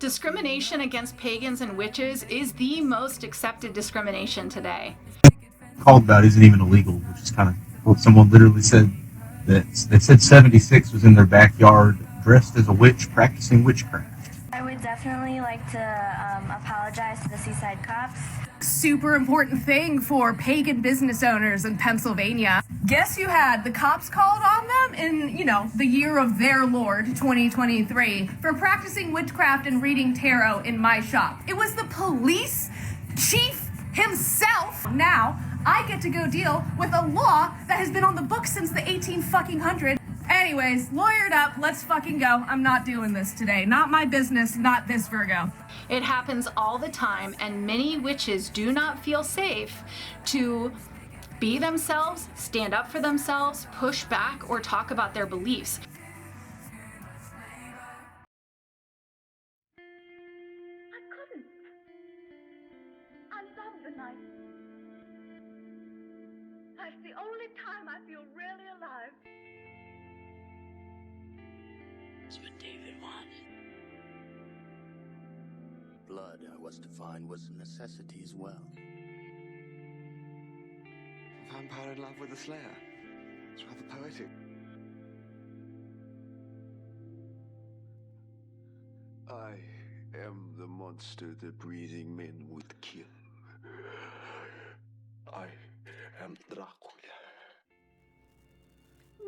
Discrimination against pagans and witches is the most accepted discrimination today. Called about isn't even illegal, which is kind of cool. Someone literally said that they said 76 was in their backyard dressed as a witch practicing witchcraft. I would definitely like to apologize to the Seaside cops. Super important thing for pagan business owners in Pennsylvania. Guess who had the cops called on them in, the year of their Lord, 2023, for practicing witchcraft and reading tarot in my shop? It was the police chief himself. Now, I get to go deal with a law that has been on the books since the 1800s. Anyways, lawyered up, let's fucking go. I'm not doing this today. Not my business, not this Virgo. It happens all the time, and many witches do not feel safe to be themselves, stand up for themselves, push back, or talk about their beliefs. I couldn't. I love the night. That's the only time I feel really alive. That's what David wanted. Blood, I was to find, was a necessity as well. A vampire in love with a slayer. It's rather poetic. I am the monster the breathing men would kill. I am Dracula.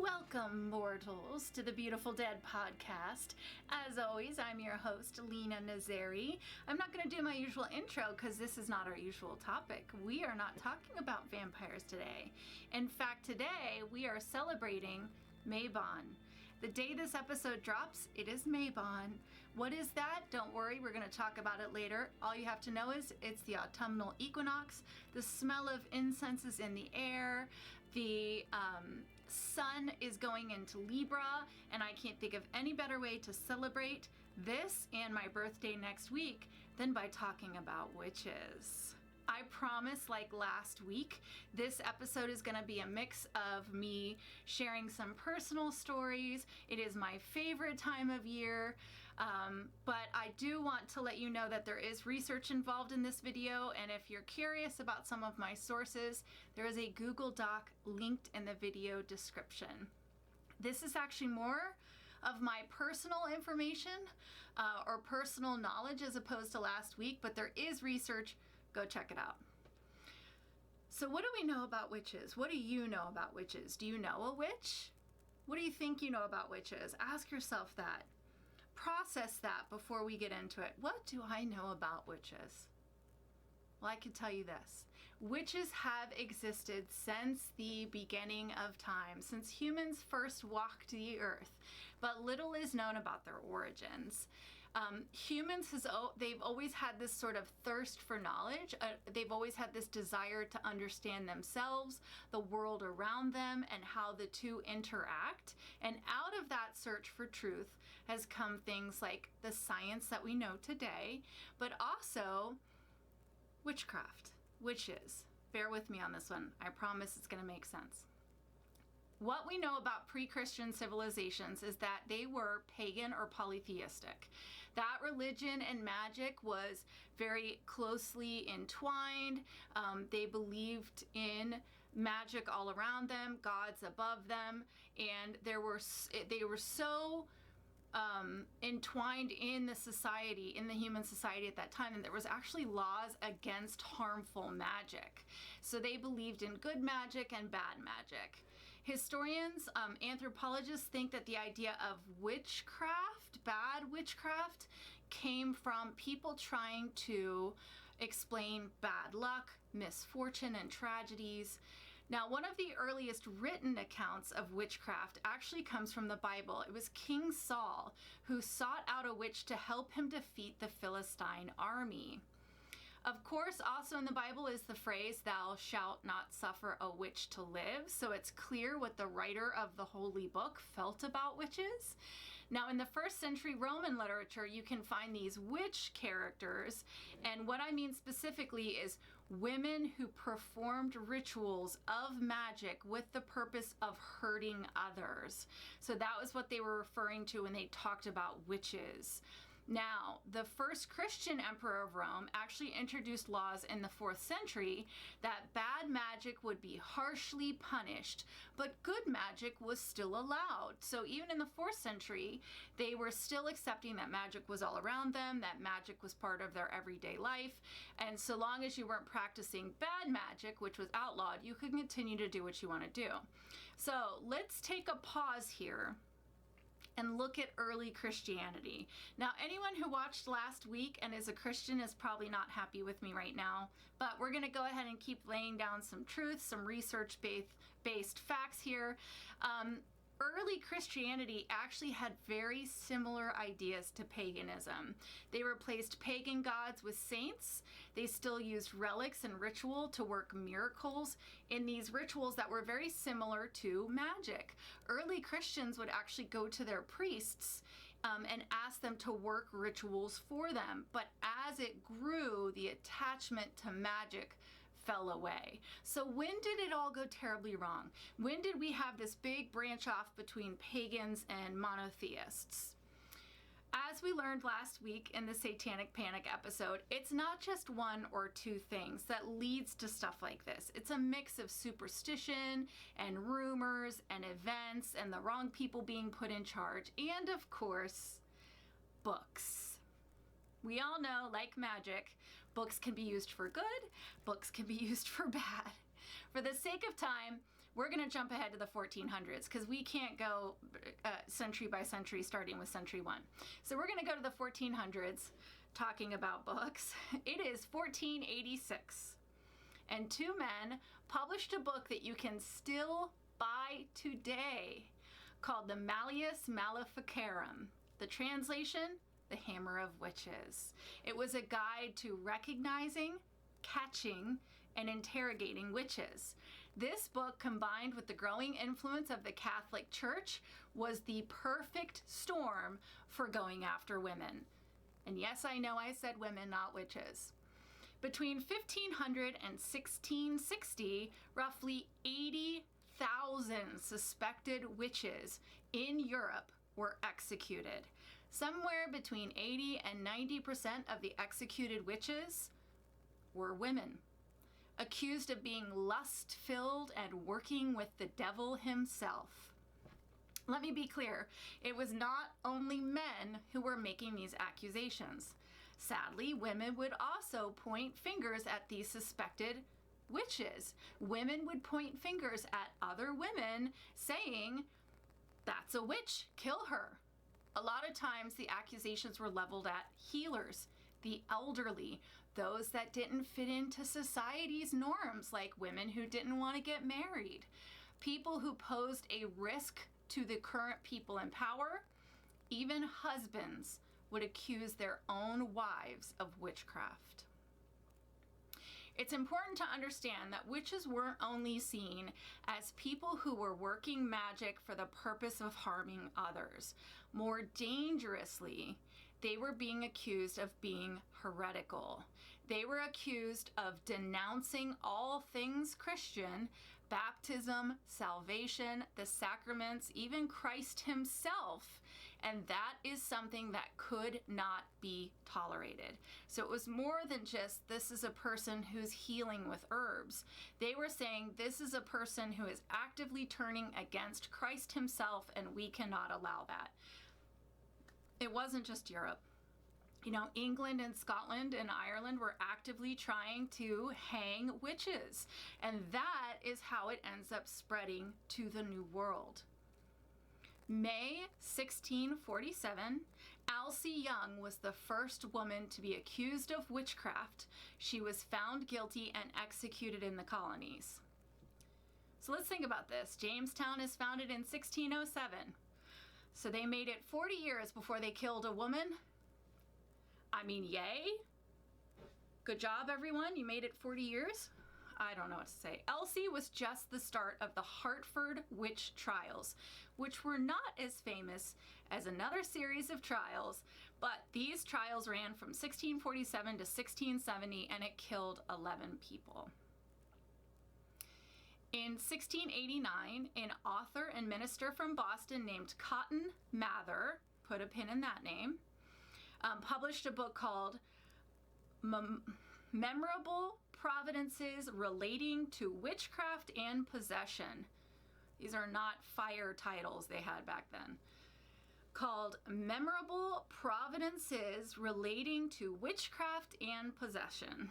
Welcome, mortals, to the Beautiful Dead podcast. As always, I'm your host, Lena Nazari. I'm not going to do my usual intro because this is not our usual topic. We are not talking about vampires today. In fact, today we are celebrating Mabon. The day this episode drops, it is Mabon. What is that? Don't worry, we're going to talk about it later. All you have to know is it's the autumnal equinox. The smell of incense is in the air. The sun is going into Libra, and I can't think of any better way to celebrate this and my birthday next week than by talking about witches. I promise, like last week, this episode is going to be a mix of me sharing some personal stories. It is my favorite time of year, but I do want to let you know that there is research involved in this video, and if you're curious about some of my sources, there is a Google Doc linked in the video description. This is actually more of my personal information or personal knowledge as opposed to last week, but there is research. Go check it out. So what do we know about witches? What do you know about witches? Do you know a witch? What do you think you know about witches? Ask yourself that. Process that before we get into it. What do I know about witches? Well, I can tell you this. Witches have existed since the beginning of time, since humans first walked the earth, but little is known about their origins. Humans, they've always had this sort of thirst for knowledge. They've always had this desire to understand themselves, the world around them, and how the two interact. And out of that search for truth has come things like the science that we know today, but also witchcraft, witches. Bear with me on this one. I promise it's going to make sense. What we know about pre-Christian civilizations is that they were pagan or polytheistic. That religion and magic was very closely entwined. They believed in magic all around them, gods above them, and they were so entwined in the society, in the human society at that time, and there was actually laws against harmful magic. So they believed in good magic and bad magic. Historians, anthropologists think that the idea of witchcraft, bad witchcraft, came from people trying to explain bad luck, misfortune, and tragedies. Now, one of the earliest written accounts of witchcraft actually comes from the Bible. It was King Saul who sought out a witch to help him defeat the Philistine army. Of course, also in the Bible is the phrase, "Thou shalt not suffer a witch to live." So it's clear what the writer of the Holy Book felt about witches. Now, in the first century Roman literature, you can find these witch characters. And what I mean specifically is women who performed rituals of magic with the purpose of hurting others. So that was what they were referring to when they talked about witches. Now, the first Christian emperor of Rome actually introduced laws in the 4th century that bad magic would be harshly punished, but good magic was still allowed. So even in the 4th century, they were still accepting that magic was all around them, that magic was part of their everyday life, and so long as you weren't practicing bad magic, which was outlawed, you could continue to do what you want to do. So let's take a pause here and look at early Christianity. Now, anyone who watched last week and is a Christian is probably not happy with me right now, but we're going to go ahead and keep laying down some truth, some research-based facts here. Early Christianity actually had very similar ideas to paganism. They replaced pagan gods with saints. They still used relics and ritual to work miracles in these rituals that were very similar to magic. Early Christians would actually go to their priests and ask them to work rituals for them. But as it grew, the attachment to magic fell away. So when did it all go terribly wrong? When did we have this big branch off between pagans and monotheists? As we learned last week in the Satanic Panic episode, it's not just one or two things that leads to stuff like this. It's a mix of superstition and rumors and events and the wrong people being put in charge, and of course, books. We all know, like magic, books can be used for good, books can be used for bad. For the sake of time, we're going to jump ahead to the 1400s because we can't go century by century starting with century 1. So we're going to go to the 1400s talking about books. It is 1486, and two men published a book that you can still buy today called the Malleus Maleficarum. The translation, The Hammer of Witches. It was a guide to recognizing, catching, and interrogating witches. This book, combined with the growing influence of the Catholic Church, was the perfect storm for going after women. And yes, I know I said women, not witches. Between 1500 and 1660, roughly 80,000 suspected witches in Europe were executed. Somewhere between 80 and 90% of the executed witches were women, accused of being lust-filled and working with the devil himself. Let me be clear, it was not only men who were making these accusations. Sadly, women would also point fingers at these suspected witches. Women would point fingers at other women saying, "That's a witch, kill her." A lot of times the accusations were leveled at healers, the elderly, those that didn't fit into society's norms, like women who didn't want to get married, people who posed a risk to the current people in power. Even husbands would accuse their own wives of witchcraft. It's important to understand that witches weren't only seen as people who were working magic for the purpose of harming others. More dangerously, they were being accused of being heretical. They were accused of denouncing all things Christian, baptism, salvation, the sacraments, even Christ himself. And that is something that could not be tolerated. So it was more than just, this is a person who's healing with herbs. They were saying, this is a person who is actively turning against Christ himself, and we cannot allow that. It wasn't just Europe. You know, England and Scotland and Ireland were actively trying to hang witches. And that is how it ends up spreading to the New World. May 1647, Elsie Young was the first woman to be accused of witchcraft. She was found guilty and executed in the colonies. So let's think about this. Jamestown is founded in 1607. So they made it 40 years before they killed a woman. I mean, yay. Good job, everyone. You made it 40 years. I don't know what to say. Elsie was just the start of the Hartford witch trials, which were not as famous as another series of trials, but these trials ran from 1647 to 1670, and it killed 11 people. In 1689, an author and minister from Boston named Cotton Mather, put a pin in that name, published a book called Memorable Providences Relating to Witchcraft and Possession. These are not fire titles they had back then. Called Memorable Providences Relating to Witchcraft and Possession.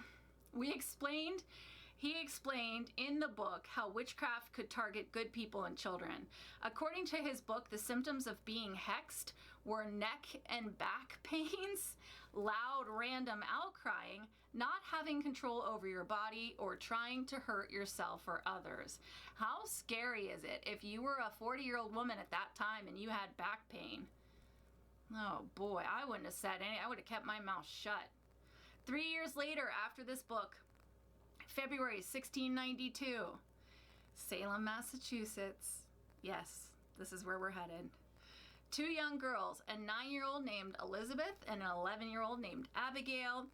He explained in the book how witchcraft could target good people and children. According to his book, the symptoms of being hexed were neck and back pains, loud random outcrying, not having control over your body, or trying to hurt yourself or others. How scary is it if you were a 40-year-old woman at that time and you had back pain? Oh boy, I wouldn't have said anything. I would have kept my mouth shut. 3 years later, after this book, February 1692, Salem, Massachusetts. Yes, this is where we're headed. 2 young girls, a 9-year-old named Elizabeth and an 11-year-old named Abigail,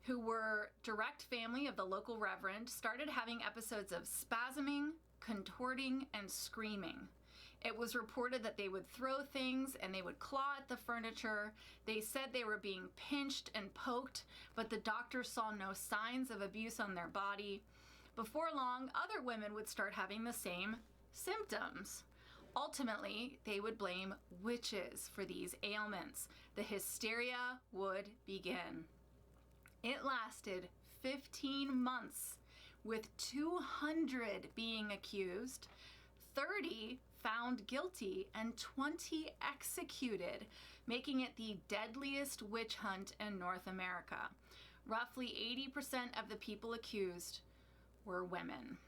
who were direct family of the local reverend, started having episodes of spasming, contorting, and screaming. It was reported that they would throw things and they would claw at the furniture. They said they were being pinched and poked, but the doctor saw no signs of abuse on their body. Before long, other women would start having the same symptoms. Ultimately, they would blame witches for these ailments. The hysteria would begin. It lasted 15 months, with 200 being accused, 30 found guilty, and 20 executed, making it the deadliest witch hunt in North America. Roughly 80% of the people accused were women.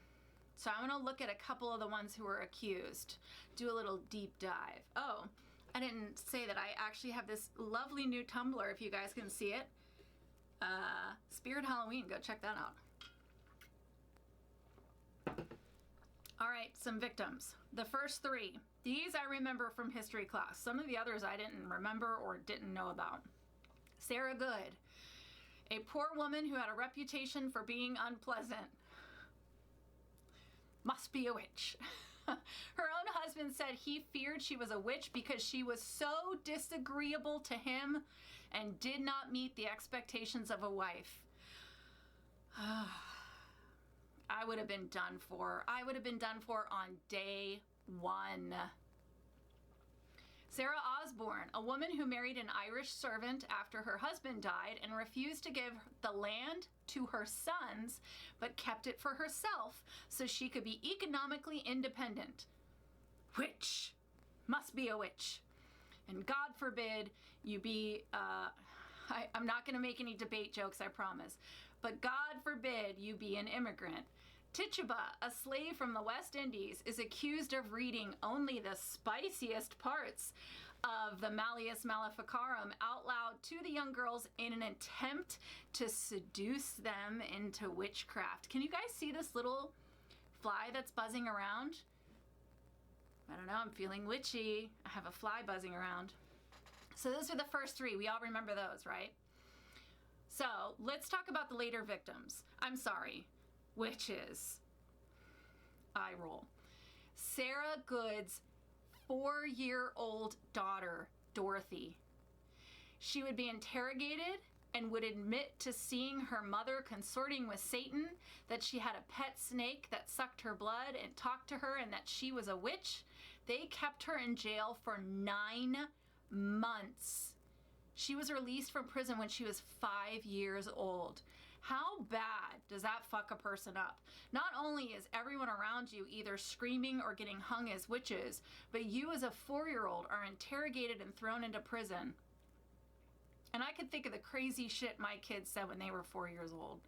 So I'm going to look at a couple of the ones who were accused, do a little deep dive. Oh, I didn't say that I actually have this lovely new Tumblr, if you guys can see it. Spirit Halloween, go check that out. All right, some victims. The first 3. These I remember from history class. Some of the others I didn't remember or didn't know about. Sarah Good, a poor woman who had a reputation for being unpleasant. Must be a witch. Her own husband said he feared she was a witch because she was so disagreeable to him and did not meet the expectations of a wife. I would have been done for. I would have been done for on day 1. Sarah Osborne, a woman who married an Irish servant after her husband died and refused to give the land to her sons, but kept it for herself so she could be economically independent. Witch. Must be a witch. And God forbid you be, I'm not going to make any debate jokes, I promise. But God forbid you be an immigrant. Tituba, a slave from the West Indies, is accused of reading only the spiciest parts of the Malleus Maleficarum out loud to the young girls in an attempt to seduce them into witchcraft. Can you guys see this little fly that's buzzing around? I don't know, I'm feeling witchy. I have a fly buzzing around. So those are the first 3. We all remember those, right? So let's talk about the later victims. I'm sorry, witches. Eye roll. Sarah Good's 4-year-old daughter, Dorothy. She would be interrogated and would admit to seeing her mother consorting with Satan, that she had a pet snake that sucked her blood and talked to her, and that she was a witch. They kept her in jail for 9 months. She was released from prison when she was 5 years old. How bad does that fuck a person up? Not only is everyone around you either screaming or getting hung as witches, but you as a 4-year-old are interrogated and thrown into prison. And I could think of the crazy shit my kids said when they were 4 years old.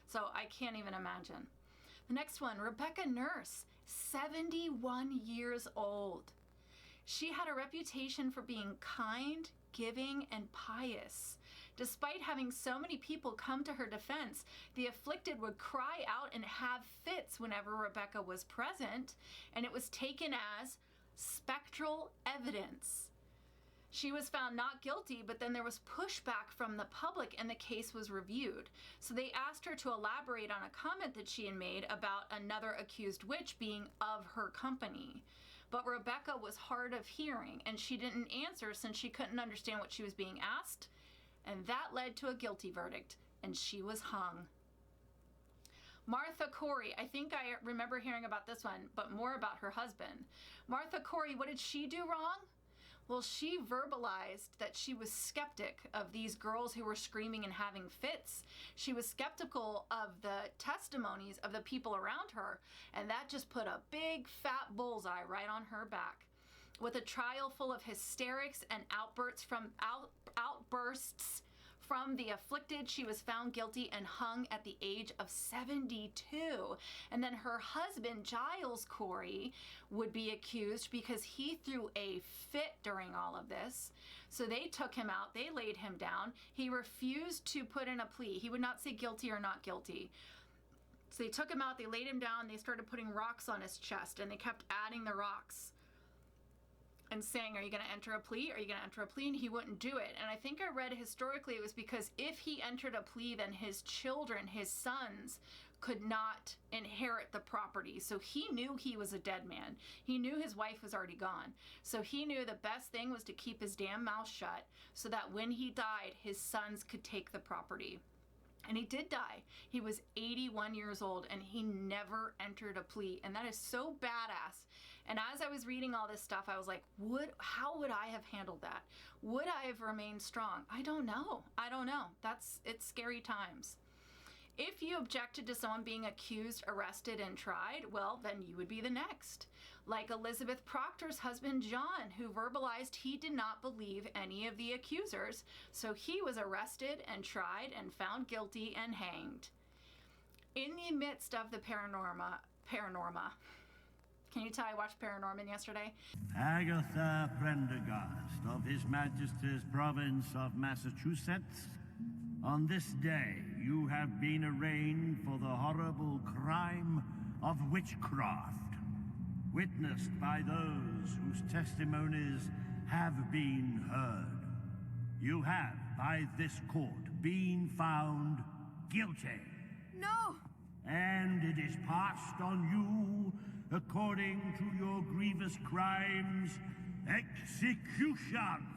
So I can't even imagine. The next one, Rebecca Nurse, 71 years old. She had a reputation for being kind, giving, and pious. Despite having so many people come to her defense, the afflicted would cry out and have fits whenever Rebecca was present, and it was taken as spectral evidence. She was found not guilty, but then there was pushback from the public and the case was reviewed. So they asked her to elaborate on a comment that she had made about another accused witch being of her company. But Rebecca was hard of hearing and she didn't answer since she couldn't understand what she was being asked. and that led to a guilty verdict, and she was hung. Martha Corey, I think I remember hearing about this one, but more about her husband. Martha Corey, what did she do wrong? Well, she verbalized that she was skeptic of these girls who were screaming and having fits. She was skeptical of the testimonies of the people around her, and that just put a big fat bullseye right on her back. With a trial full of hysterics and outbursts from the afflicted, she was found guilty and hung at the age of 72. And then her husband, Giles Corey, would be accused because he threw a fit during all of this. So they took him out, they laid him down. He refused to put in a plea. He would not say guilty or not guilty. So they took him out, they laid him down, they started putting rocks on his chest, and they kept adding the rocks and saying, are you going to enter a plea? Are you going to enter a plea? And he wouldn't do it. And I think I read historically it was because if he entered a plea, then his children, his sons, could not inherit the property. So he knew he was a dead man. He knew his wife was already gone. So he knew the best thing was to keep his damn mouth shut so that when he died, his sons could take the property. And he did die. He was 81 years old and he never entered a plea. And that is so badass. And as I was reading all this stuff, I was like, how would I have handled that? Would I have remained strong? I don't know. It's scary times. If you objected to someone being accused, arrested, and tried, well, then you would be the next. Like Elizabeth Proctor's husband, John, who verbalized he did not believe any of the accusers, so he was arrested and tried and found guilty and hanged. In the midst of the Paranorma. Can you tell I watched Paranorman yesterday? Agatha Prendergast of His Majesty's Province of Massachusetts, on this day you have been arraigned for the horrible crime of witchcraft, witnessed by those whose testimonies have been heard. You have, by this court, been found guilty. No! And it is passed on you, according to your grievous crimes, execution.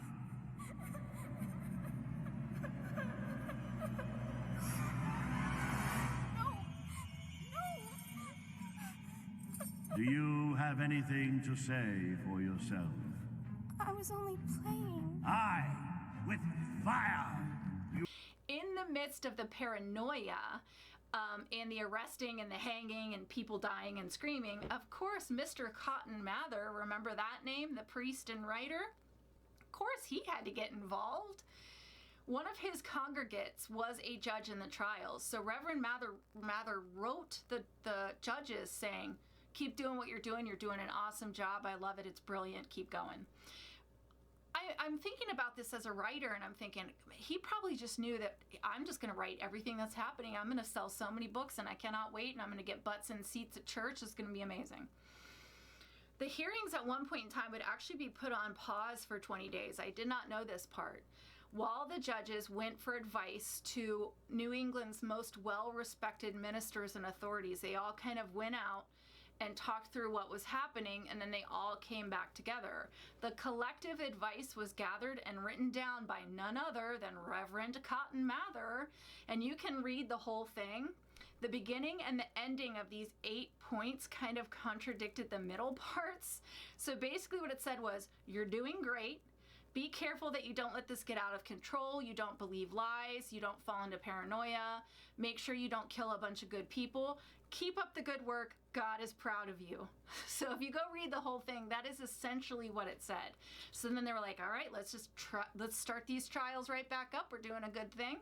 Do you have anything to say for yourself? I was only playing. Aye, with fire. In the midst of the paranoia, and the arresting and the hanging and people dying and screaming, of course, Mr. Cotton Mather, remember that name, the priest and writer? Of course, he had to get involved. One of his congregates was a judge in the trials, so Reverend Mather wrote the judges saying, keep doing what you're doing an awesome job, I love it, it's brilliant, keep going. I'm thinking about this as a writer, and I'm thinking, he probably just knew that I'm just going to write everything that's happening. I'm going to sell so many books, and I cannot wait, and I'm going to get butts in seats at church. It's going to be amazing. The hearings at one point in time would actually be put on pause for 20 days. I did not know this part. While the judges went for advice to New England's most well-respected ministers and authorities, they all kind of went out and talked through what was happening, and then they all came back together. The collective advice was gathered and written down by none other than Reverend Cotton Mather, and you can read the whole thing. The beginning and the ending of these 8 points kind of contradicted the middle parts. So basically what it said was, you're doing great. Be careful that you don't let this get out of control. You don't believe lies. You don't fall into paranoia. Make sure you don't kill a bunch of good people. Keep up the good work. God is proud of you. So if you go read the whole thing, that is essentially what it said. So then they were like, all right, let's start these trials right back up. We're doing a good thing.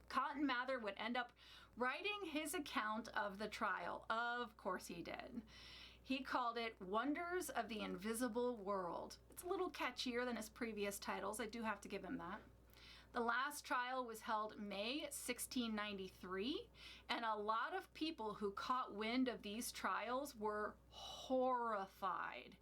Cotton Mather would end up writing his account of the trial. Of course he did. He called it Wonders of the Invisible World. It's a little catchier than his previous titles. I do have to give him that. The last trial was held May 1693, and a lot of people who caught wind of these trials were horrified.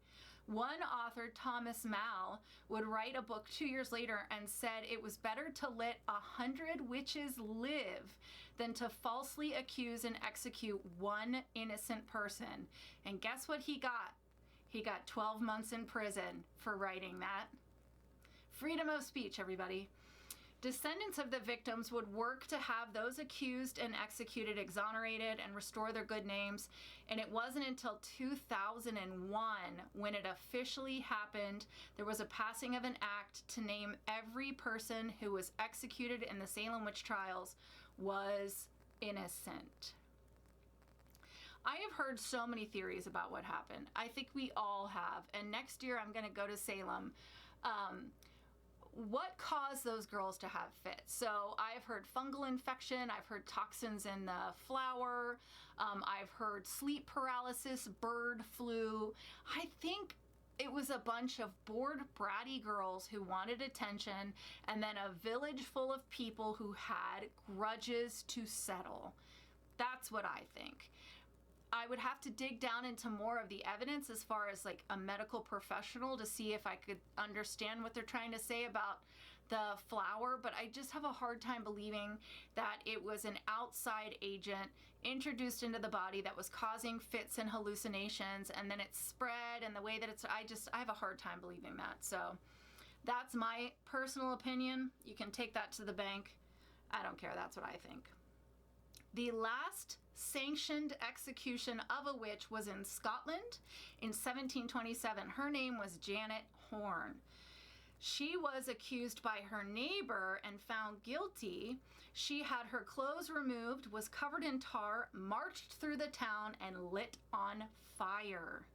One author, Thomas Mal, would write a book 2 years later and said it was better to let 100 witches live than to falsely accuse and execute one innocent person. And guess what he got? He got 12 months in prison for writing that. Freedom of speech, everybody. Descendants of the victims would work to have those accused and executed exonerated and restore their good names. And it wasn't until 2001 when it officially happened. There was a passing of an act to name every person who was executed in the Salem witch trials was innocent. I have heard so many theories about what happened. I think we all have. And next year I'm going to go to Salem. What caused those girls to have fits? So I've heard fungal infection. I've heard toxins in the flour. I've heard sleep paralysis, bird flu. I think it was a bunch of bored, bratty girls who wanted attention, and then a village full of people who had grudges to settle. That's what I think. I would have to dig down into more of the evidence as far as like a medical professional to see if I could understand what they're trying to say about the flour, but I just have a hard time believing that it was an outside agent introduced into the body that was causing fits and hallucinations, and then it spread, and the way that I have a hard time believing that. So that's my personal opinion. You can take that to the bank. I don't care. That's what I think. The last sanctioned execution of a witch was in Scotland in 1727. Her name was Janet Horne. She was accused by her neighbor and found guilty. She had her clothes removed, was covered in tar, marched through the town, and lit on fire.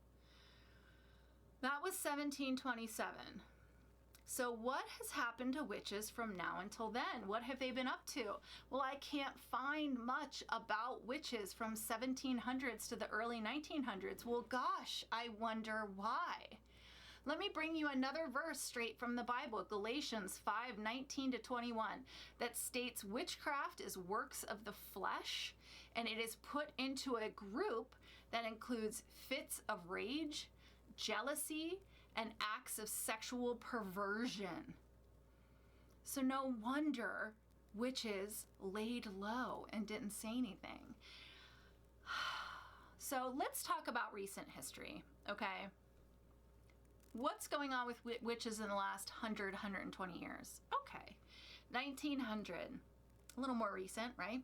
That was 1727. So what has happened to witches from now until then? What have they been up to? Well, I can't find much about witches from 1700s to the early 1900s. Well, gosh, I wonder why. Let me bring you another verse straight from the Bible, Galatians 5:19-21, that states witchcraft is works of the flesh, and it is put into a group that includes fits of rage, jealousy, and acts of sexual perversion. So no wonder witches laid low and didn't say anything. So let's talk about recent history, okay? What's going on with witches in the last 120 years? Okay, 1900, a little more recent, right?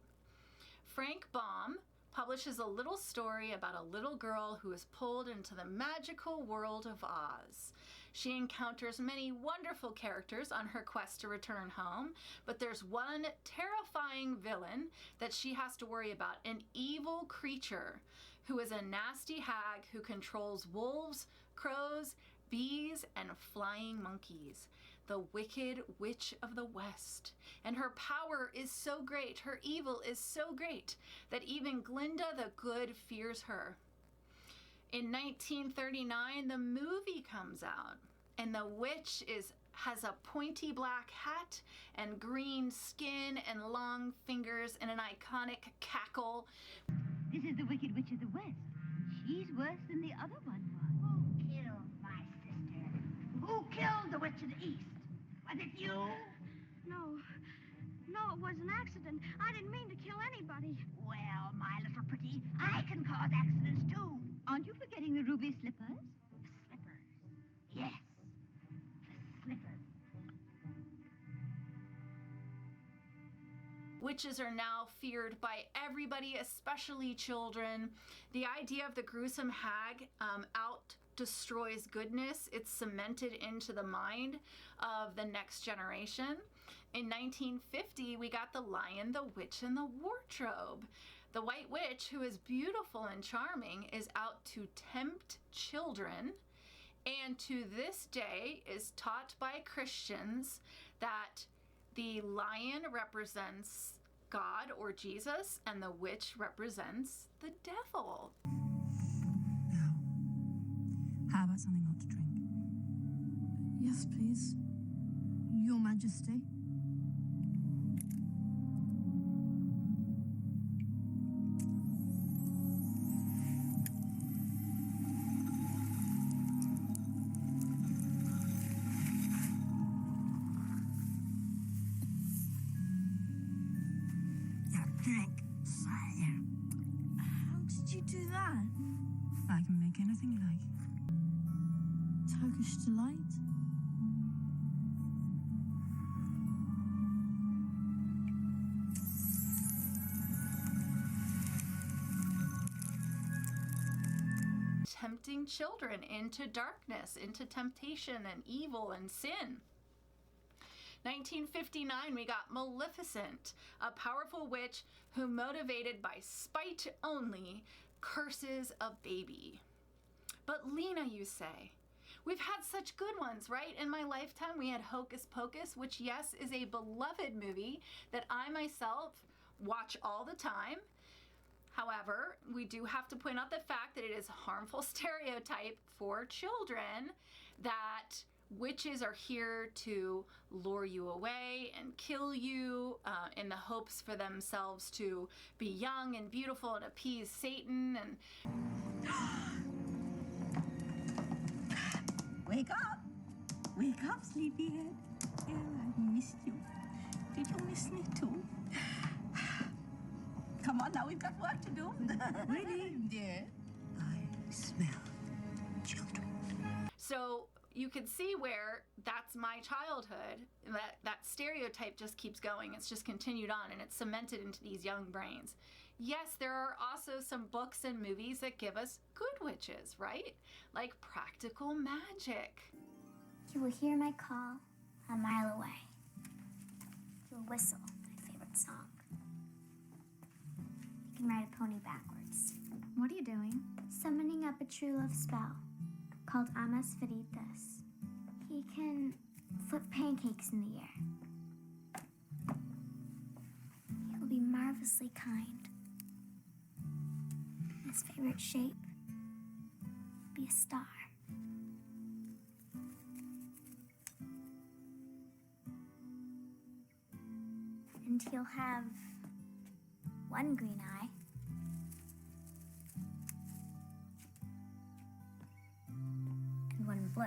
Frank Baum publishes a little story about a little girl who is pulled into the magical world of Oz. She encounters many wonderful characters on her quest to return home, but there's one terrifying villain that she has to worry about, an evil creature who is a nasty hag who controls wolves, crows, bees, and flying monkeys. The Wicked Witch of the West. And her power is so great, her evil is so great, that even Glinda the Good fears her. In 1939, the movie comes out, and the witch has a pointy black hat and green skin and long fingers and an iconic cackle. This is the Wicked Witch of the West. She's worse than the other one was. Who killed my sister? Who killed the Witch of the East? Was it you? No, it was an accident. I didn't mean to kill anybody. Well, my little pretty, I can cause accidents too. Aren't you forgetting the ruby slippers? The slippers. Yes, the slippers. Witches are now feared by everybody, especially children. The idea of the gruesome hag out destroys goodness. It's cemented into the mind of the next generation. In 1950, we got The Lion, the Witch, and the Wardrobe. The White Witch, who is beautiful and charming, is out to tempt children, and to this day is taught by Christians that the lion represents God or Jesus, and the witch represents the devil. Now, how about something hot to drink? Yes, please. Your Majesty. Drink fire. How did you do that? I can make anything you like. Turkish delight? tempting children into darkness, into temptation and evil and sin. 1959, we got Maleficent, a powerful witch who, motivated by spite only, curses a baby. But Lena, you say, we've had such good ones, right? In my lifetime, we had Hocus Pocus, which, yes, is a beloved movie that I myself watch all the time. However, we do have to point out the fact that it is a harmful stereotype for children that witches are here to lure you away and kill you in the hopes for themselves to be young and beautiful and appease Satan. And wake up, sleepyhead. Yeah, I missed you. Did you miss me too? Come on now, we've got work to do. Really, dear? I smell children. So you can see where that's my childhood. That stereotype just keeps going. It's just continued on, and it's cemented into these young brains. Yes, there are also some books and movies that give us good witches, right? Like Practical Magic. You will hear my call a mile away. You will whistle, my favorite song. You can ride a pony backwards. What are you doing? Summoning up a true love spell called Amas Veritas. He can flip pancakes in the air. He will be marvelously kind. His favorite shape be a star. And he'll have one green eye and one blue.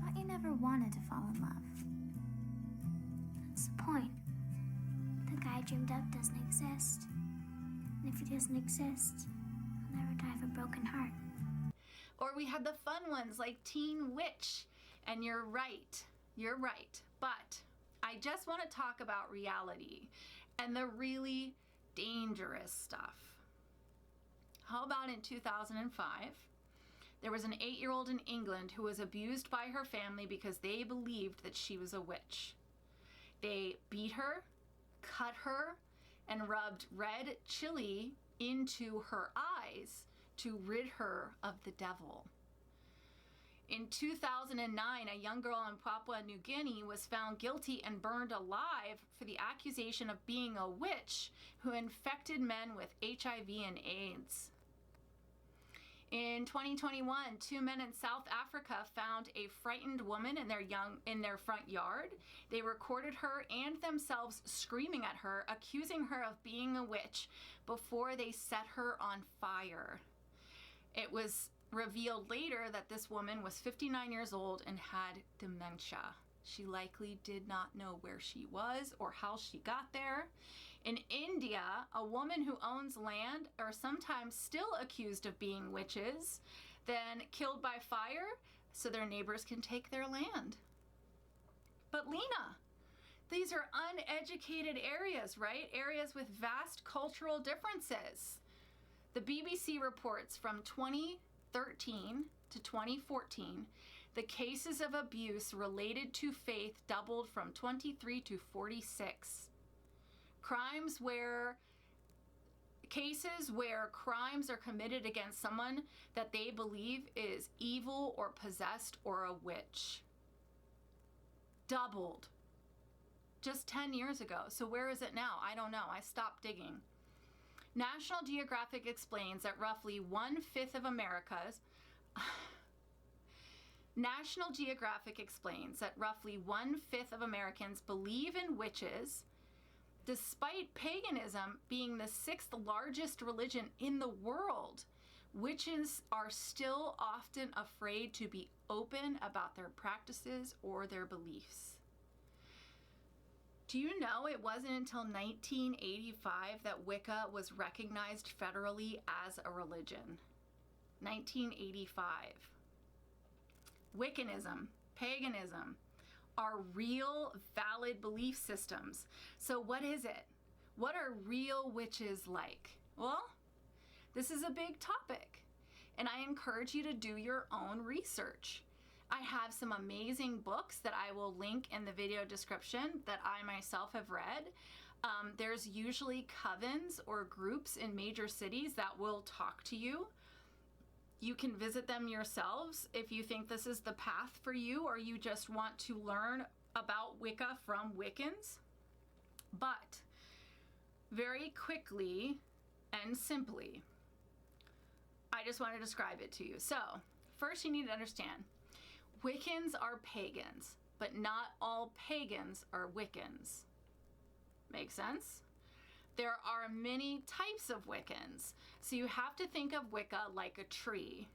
Thought you never wanted to fall in love. That's the point. The guy I dreamed up doesn't exist. And if he doesn't exist, I'll never die of a broken heart. Or we had the fun ones like Teen Witch. And you're right. But I just want to talk about reality and the really dangerous stuff. How about in 2005, there was an 8-year-old in England who was abused by her family because they believed that she was a witch. They beat her, cut her, and rubbed red chili into her eyes to rid her of the devil. In 2009, a young girl in Papua New Guinea was found guilty and burned alive for the accusation of being a witch who infected men with HIV and AIDS. In 2021, 2 men in South Africa found a frightened woman in their front yard. They recorded her and themselves screaming at her, accusing her of being a witch before they set her on fire. It was revealed later that this woman was 59 years old and had dementia. She likely did not know where she was or how she got there. In India, a woman who owns land are sometimes still accused of being witches, then killed by fire so their neighbors can take their land. But Lena, these are uneducated areas, right? Areas with vast cultural differences. The BBC reports from 2013 to 2014, the cases of abuse related to faith doubled from 23 to 46. Cases where crimes are committed against someone that they believe is evil or possessed or a witch. Doubled. Just 10 years ago. So where is it now? I don't know. I stopped digging. National Geographic explains that roughly 1/5 of America's National Geographic explains that roughly 1/5 of Americans believe in witches, despite paganism being the 6th largest religion in the world. Witches are still often afraid to be open about their practices or their beliefs. Do you know it wasn't until 1985 that Wicca was recognized federally as a religion? 1985. Wiccanism, paganism, are real, valid belief systems. So what is it? What are real witches like? Well, this is a big topic, and I encourage you to do your own research. I have some amazing books that I will link in the video description that I myself have read. There's usually covens or groups in major cities that will talk to you. You can visit them yourselves if you think this is the path for you, or you just want to learn about Wicca from Wiccans. But very quickly and simply, I just want to describe it to you. So first you need to understand, Wiccans are pagans, but not all pagans are Wiccans. Make sense? There are many types of Wiccans. So you have to think of Wicca like a tree,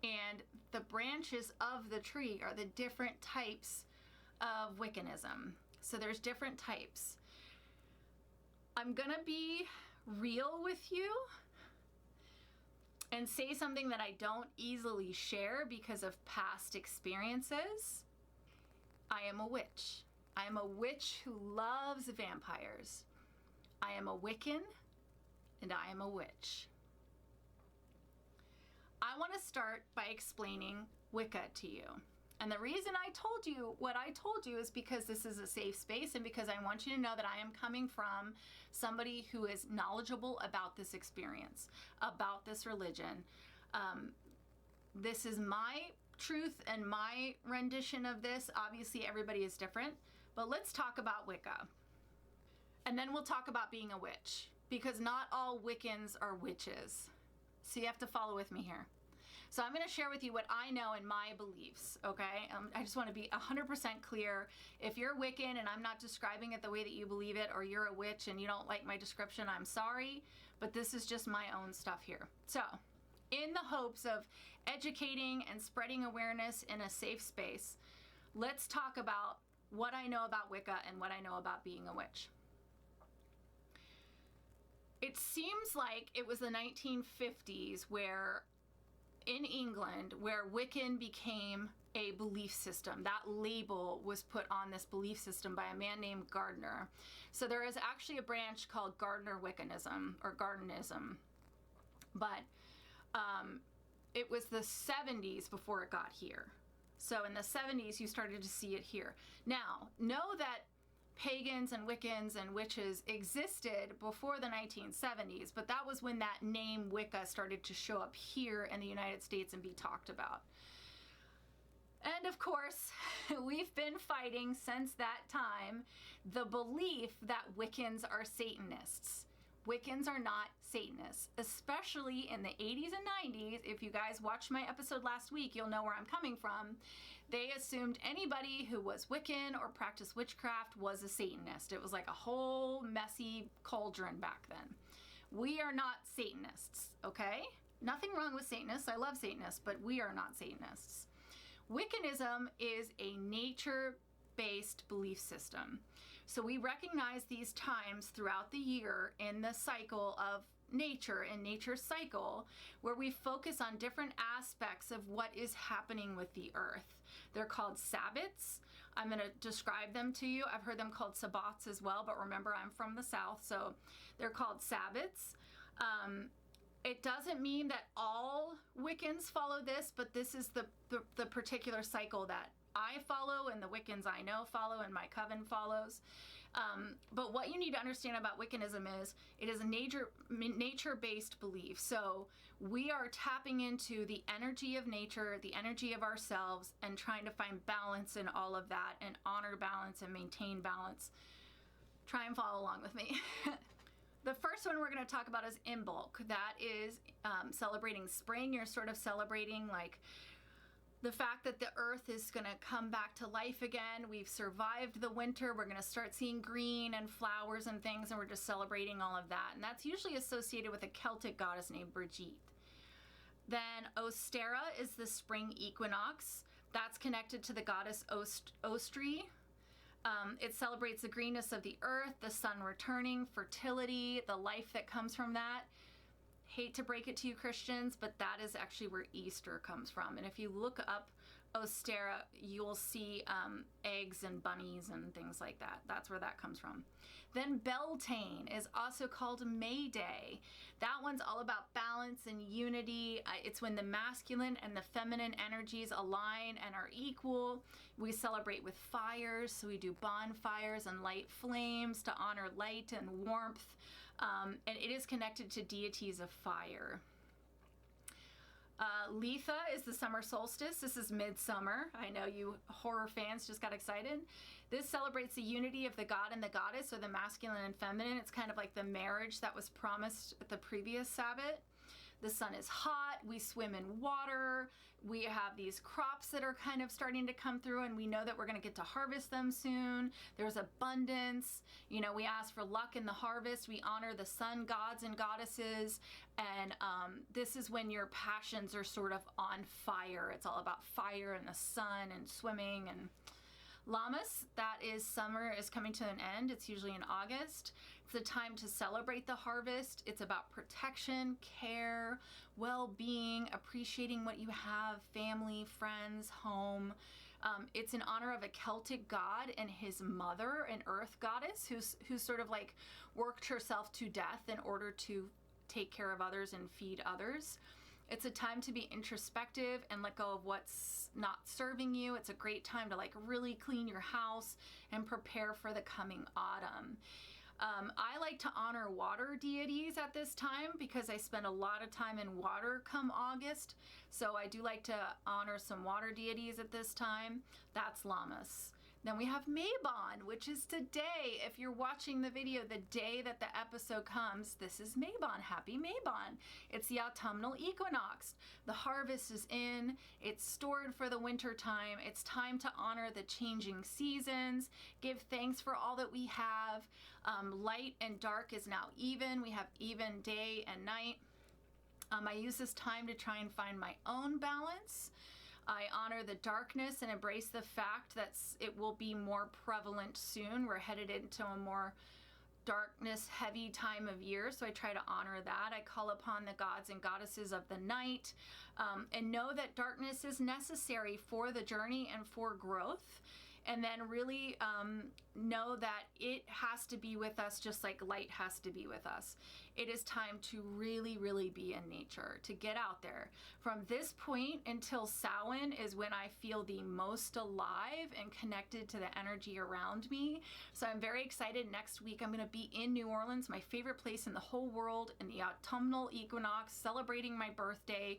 and the branches of the tree are the different types of Wiccanism. So there's different types. I'm gonna be real with you and say something that I don't easily share because of past experiences. I am a witch. I am a witch who loves vampires. I am a Wiccan, and I am a witch. I want to start by explaining Wicca to you. And the reason I told you what I told you is because this is a safe space, and because I want you to know that I am coming from somebody who is knowledgeable about this experience, about this religion. This is my truth and my rendition of this. Obviously, everybody is different, but let's talk about Wicca. And then we'll talk about being a witch, because not all Wiccans are witches. So you have to follow with me here. So I'm going to share with you what I know and my beliefs, okay? I just want to be 100% clear. If you're Wiccan and I'm not describing it the way that you believe it, or you're a witch and you don't like my description, I'm sorry, but this is just my own stuff here. So, in the hopes of educating and spreading awareness in a safe space, let's talk about what I know about Wicca and what I know about being a witch. It seems like it was the 1950s where, in England, where Wiccan became a belief system. That label was put on this belief system by a man named Gardner. So there is actually a branch called Gardner Wiccanism, or Gardenism. But it was the 70s before it got here. So in the 70s, you started to see it here. Now, know that pagans and Wiccans and witches existed before the 1970s, but that was when that name Wicca started to show up here in the United States and be talked about. And of course, we've been fighting since that time the belief that Wiccans are Satanists. Wiccans are not Satanists, especially in the 80s and 90s. If you guys watched my episode last week, you'll know where I'm coming from. They assumed anybody who was Wiccan or practiced witchcraft was a Satanist. It was like a whole messy cauldron back then. We are not Satanists, okay? Nothing wrong with Satanists. I love Satanists, but we are not Satanists. Wiccanism is a nature-based belief system. So we recognize these times throughout the year in the cycle of nature and nature's cycle, where we focus on different aspects of what is happening with the earth. They're called Sabbats. I'm going to describe them to you. I've heard them called Sabbats as well, but remember, I'm from the South, so they're called Sabbats. It doesn't mean that all Wiccans follow this, but this is the particular cycle that I follow and the Wiccans I know follow and my coven follows. But what you need to understand about Wiccanism is it is a nature-based belief. So we are tapping into the energy of nature, the energy of ourselves, and trying to find balance in all of that and honor balance and maintain balance. Try and follow along with me. The first one we're going to talk about is Imbolc. That is celebrating spring. You're sort of celebrating like the fact that the earth is going to come back to life again. We've survived the winter. We're going to start seeing green and flowers and things, and we're just celebrating all of that. And that's usually associated with a Celtic goddess named Brigitte. Then Ostera is the spring equinox. That's connected to the goddess Ostri. It celebrates the greenness of the earth, the sun returning, fertility, the life that comes from that. Hate to break it to you Christians, but that is actually where Easter comes from. And if you look up Ostera, you'll see eggs and bunnies and things like that. That's where that comes from. Then Beltane is also called May Day. That one's all about balance and unity. It's when the masculine and the feminine energies align and are equal. We celebrate with fires, so we do bonfires and light flames to honor light and warmth. And it is connected to deities of fire. Letha is the summer solstice. This is midsummer. I know you horror fans just got excited. This celebrates the unity of the god and the goddess, or the masculine and feminine. It's kind of like the marriage that was promised at the previous Sabbath. The sun is hot. We swim in water. We have these crops that are kind of starting to come through, and we know that we're going to get to harvest them soon. There's abundance. You know, we ask for luck in the harvest. We honor the sun gods and goddesses. And this is when your passions are sort of on fire. It's all about fire and the sun and swimming. And Lammas, that is summer is coming to an end. It's usually in August. It's a time to celebrate the harvest. It's about protection, care, well-being, appreciating what you have, family, friends, home. It's in honor of a Celtic god and his mother, an earth goddess, who's sort of like worked herself to death in order to take care of others and feed others. It's a time to be introspective and let go of what's not serving you. It's a great time to like really clean your house and prepare for the coming autumn. I like to honor water deities at this time because I spend a lot of time in water come August. So I do like to honor some water deities at this time. That's Lammas. Then we have Mabon, which is today. If you're watching the video the day that the episode comes, this is Mabon. Happy Mabon. It's the autumnal equinox. The harvest is in. It's stored for the winter time. It's time to honor the changing seasons. Give thanks for all that we have. Light and dark is now even. We have even day and night. I use this time to try and find my own balance. I honor the darkness and embrace the fact that it will be more prevalent soon. We're headed into a more darkness heavy time of year, so I try to honor that. I call upon the gods and goddesses of the night, and know that darkness is necessary for the journey and for growth. And then really know that it has to be with us just like light has to be with us. It is time to really, really be in nature, to get out there. From this point until Samhain is when I feel the most alive and connected to the energy around me. So I'm very excited. Next week I'm going to be in New Orleans, my favorite place in the whole world, in the autumnal equinox, celebrating my birthday.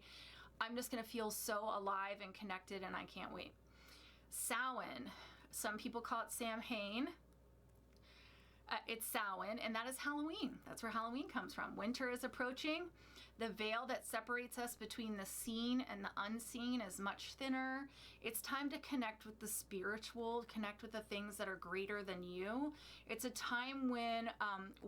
I'm just going to feel so alive and connected, and I can't wait. Samhain. Some people call it Samhain. It's Samhain, and that is Halloween. That's where Halloween comes from. Winter is approaching. The veil that separates us between the seen and the unseen is much thinner. It's time to connect with the spiritual, connect with the things that are greater than you. It's a time when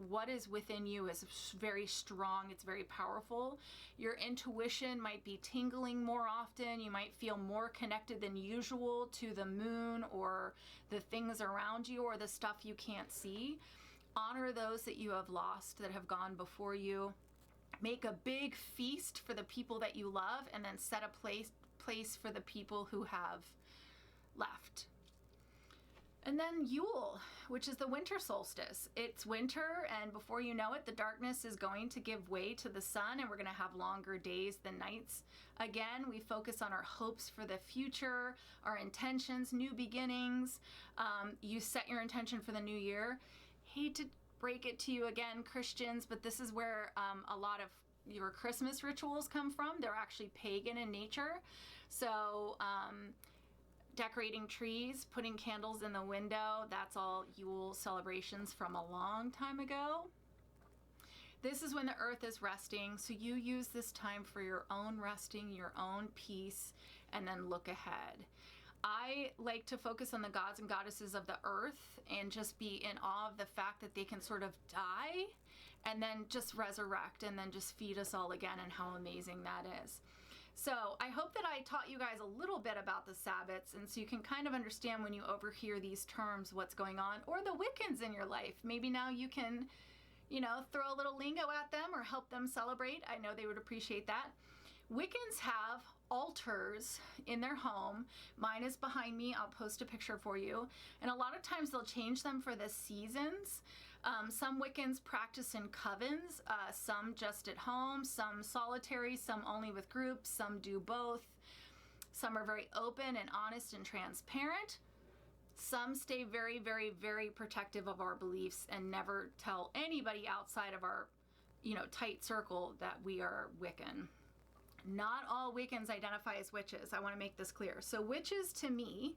what is within you is very strong. It's very powerful. Your intuition might be tingling more often. You might feel more connected than usual to the moon or the things around you or the stuff you can't see. Honor those that you have lost, that have gone before you. Make a big feast for the people that you love, and then set a place for the people who have left. And then Yule, which is the winter solstice. It's winter, and before you know it, the darkness is going to give way to the sun, and we're going to have longer days than nights. Again, we focus on our hopes for the future, our intentions, new beginnings. You set your intention for the new year. Hate to break it to you again, Christians, but this is where a lot of your Christmas rituals come from. They're actually pagan in nature. So decorating trees, putting candles in the window, that's all Yule celebrations from a long time ago. This is when the earth is resting, so you use this time for your own resting, your own peace, and then look ahead. I like to focus on the gods and goddesses of the earth and just be in awe of the fact that they can sort of die and then just resurrect and then just feed us all again, and how amazing that is. So I hope that I taught you guys a little bit about the Sabbats, and so you can kind of understand when you overhear these terms what's going on, or the Wiccans in your life. Maybe now you can, throw a little lingo at them or help them celebrate. I know they would appreciate that. Wiccans have altars in their home. Mine is behind me. I'll post a picture for you. And a lot of times they'll change them for the seasons. Some Wiccans practice in covens, some just at home, some solitary, some only with groups, some do both. Some are very open and honest and transparent. Some stay very, very, very protective of our beliefs and never tell anybody outside of our, tight circle that we are Wiccan. Not all Wiccans identify as witches. I want to make this clear. So witches to me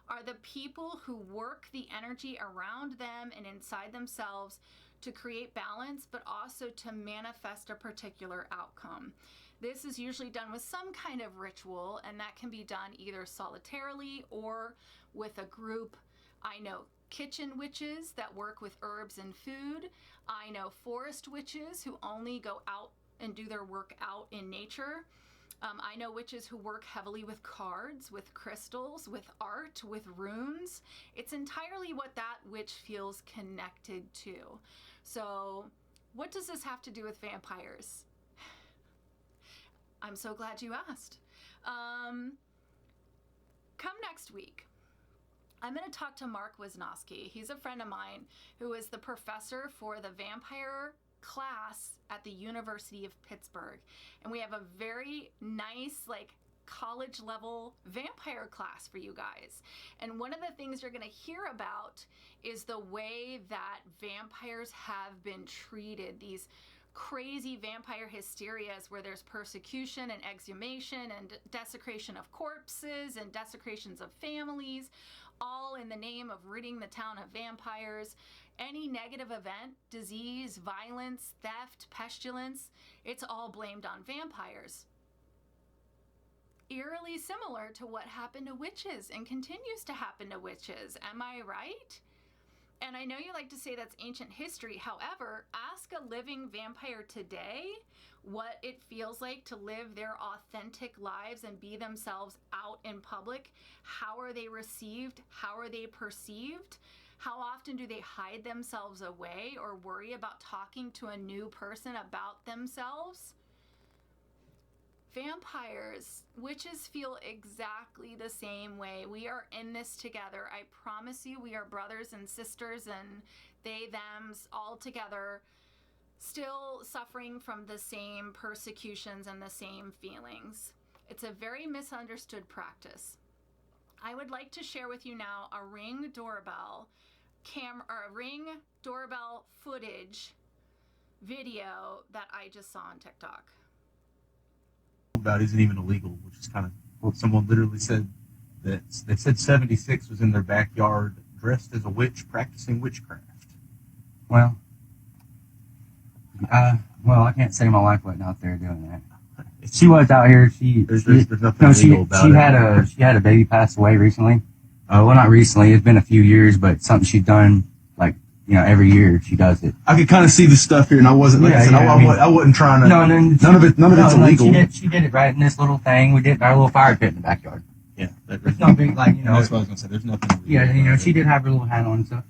are the people who work the energy around them and inside themselves to create balance, but also to manifest a particular outcome. This is usually done with some kind of ritual, and that can be done either solitarily or with a group. I know kitchen witches that work with herbs and food. I know forest witches who only go out and do their work out in nature. I know witches who work heavily with cards, with crystals, with art, with runes. It's entirely what that witch feels connected to. So what does this have to do with vampires? I'm so glad you asked. Come next week, I'm going to talk to Mark Wisnowski. He's a friend of mine who is the professor for the vampire class at the University of Pittsburgh. And we have a very nice, college level vampire class for you guys. And one of the things you're going to hear about is the way that vampires have been treated. These crazy vampire hysterias where there's persecution and exhumation and desecration of corpses and desecrations of families, all in the name of ridding the town of vampires. Any negative event, disease, violence, theft, pestilence, it's all blamed on vampires. Eerily similar to what happened to witches and continues to happen to witches. Am I right? And I know you like to say that's ancient history. However, ask a living vampire today what it feels like to live their authentic lives and be themselves out in public. How are they received? How are they perceived? How often do they hide themselves away or worry about talking to a new person about themselves? Vampires, witches feel exactly the same way. We are in this together. I promise you, we are brothers and sisters and they, thems, all together, still suffering from the same persecutions and the same feelings. It's a very misunderstood practice. I would like to share with you now a Ring doorbell footage video that I just saw on TikTok. About isn't even illegal, which is kind of well, someone literally said that they said 76 was in their backyard dressed as a witch practicing witchcraft. Well, I can't say my wife wasn't out there doing that. She was out here. There's nothing illegal about it. She had a baby pass away recently. Well, not recently. It's been a few years, but something she's done every year she does it. I could kind of see the stuff here, and I wasn't I wasn't trying to. None of it's illegal. She did it right in this little thing. We did our little fire pit in the backyard. Yeah, it's not big, That's what I was gonna say. There's nothing illegal. Yeah, she did have her little hat on, so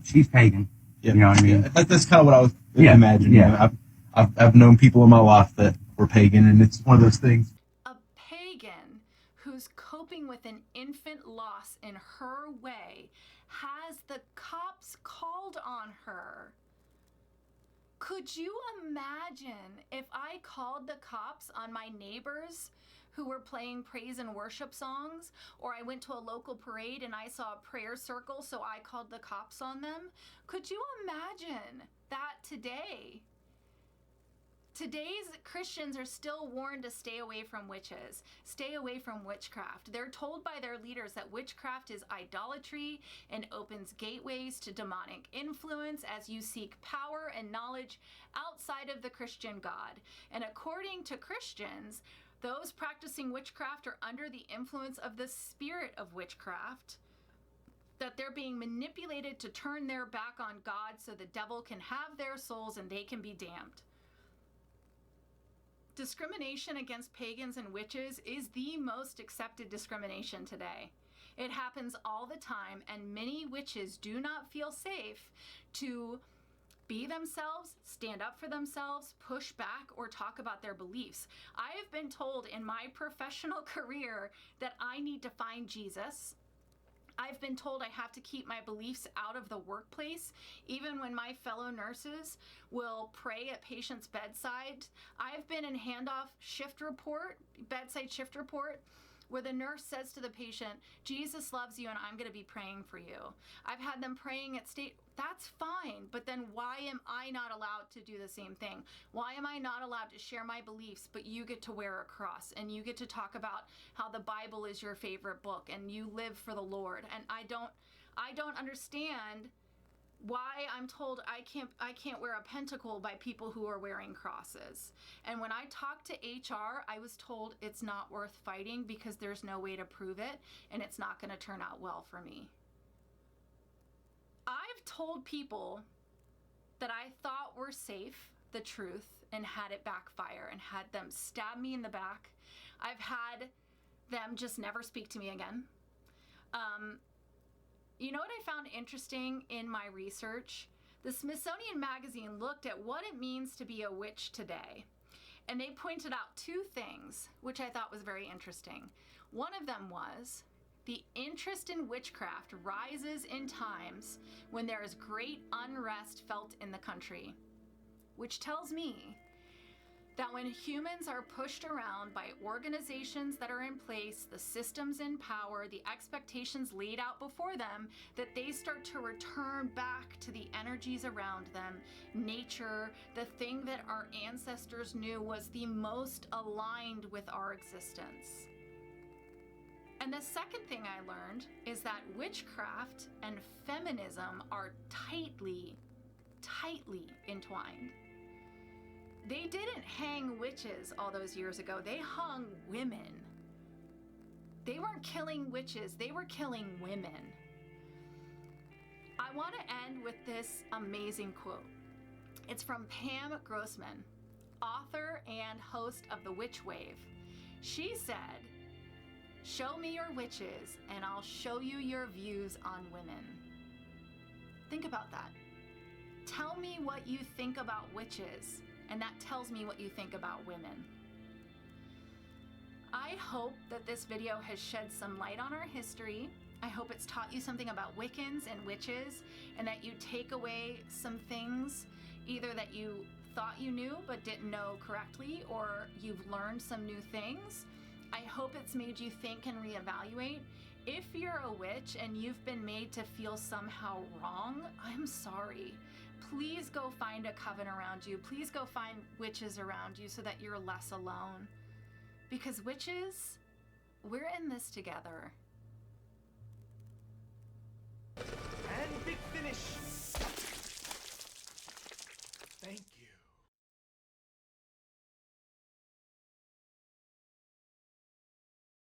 she's pagan. Yeah, you know what I mean. Yeah, that's kind of what I was imagining. Yeah, I've known people in my life that were pagan, and it's one of those things. A pagan who's coping with an infant loss in her way has the cops called on her. Could you imagine if I called the cops on my neighbors who were playing praise and worship songs, or I went to a local parade and I saw a prayer circle, so I called the cops on them? Could you imagine that today? Today's Christians are still warned to stay away from witches, stay away from witchcraft. They're told by their leaders that witchcraft is idolatry and opens gateways to demonic influence as you seek power and knowledge outside of the Christian God. And according to Christians, those practicing witchcraft are under the influence of the spirit of witchcraft, that they're being manipulated to turn their back on God so the devil can have their souls and they can be damned. Discrimination against pagans and witches is the most accepted discrimination today. It happens all the time, and many witches do not feel safe to be themselves, stand up for themselves, push back, or talk about their beliefs. I have been told in my professional career that I need to find Jesus. I've been told I have to keep my beliefs out of the workplace, even when my fellow nurses will pray at patients' bedside. I've been in bedside shift report, where the nurse says to the patient, Jesus loves you and I'm going to be praying for you. I've had them praying at state. That's fine, but then why am I not allowed to do the same thing? Why am I not allowed to share my beliefs, but you get to wear a cross and you get to talk about how the Bible is your favorite book and you live for the Lord? And I don't understand why I'm told I can't wear a pentacle by people who are wearing crosses. And when I talked to HR, I was told it's not worth fighting because there's no way to prove it and it's not going to turn out well for me. I've told people that I thought were safe the truth and had it backfire and had them stab me in the back. I've had them just never speak to me again. You know what I found interesting in my research? The Smithsonian Magazine looked at what it means to be a witch today. And they pointed out two things, which I thought was very interesting. One of them was the interest in witchcraft rises in times when there is great unrest felt in the country, which tells me that when humans are pushed around by organizations that are in place, the systems in power, the expectations laid out before them, that they start to return back to the energies around them, nature, the thing that our ancestors knew was the most aligned with our existence. And the second thing I learned is that witchcraft and feminism are tightly entwined. They didn't hang witches all those years ago. They hung women. They weren't killing witches. They were killing women. I want to end with this amazing quote. It's from Pam Grossman, author and host of The Witch Wave. She said, "Show me your witches and I'll show you your views on women." Think about that. Tell me what you think about witches, and that tells me what you think about women. I hope that this video has shed some light on our history. I hope it's taught you something about Wiccans and witches, and that you take away some things, either that you thought you knew but didn't know correctly, or you've learned some new things. I hope it's made you think and reevaluate. If you're a witch and you've been made to feel somehow wrong, I'm sorry. Please go find a coven around you. Please go find witches around you so that you're less alone. Because witches, we're in this together. And big finish. Thank you.